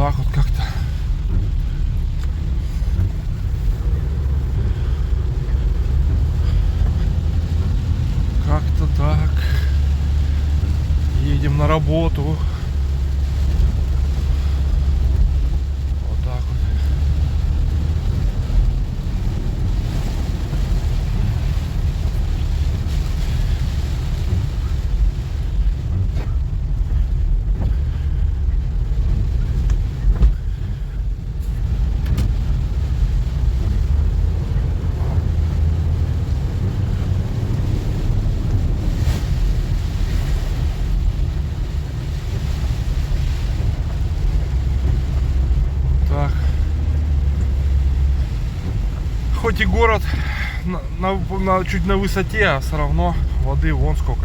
так вот как-то. Как-то так. Едем на работу. Вот так вот. Так. Хоть и город чуть на высоте, а все равно воды вон сколько.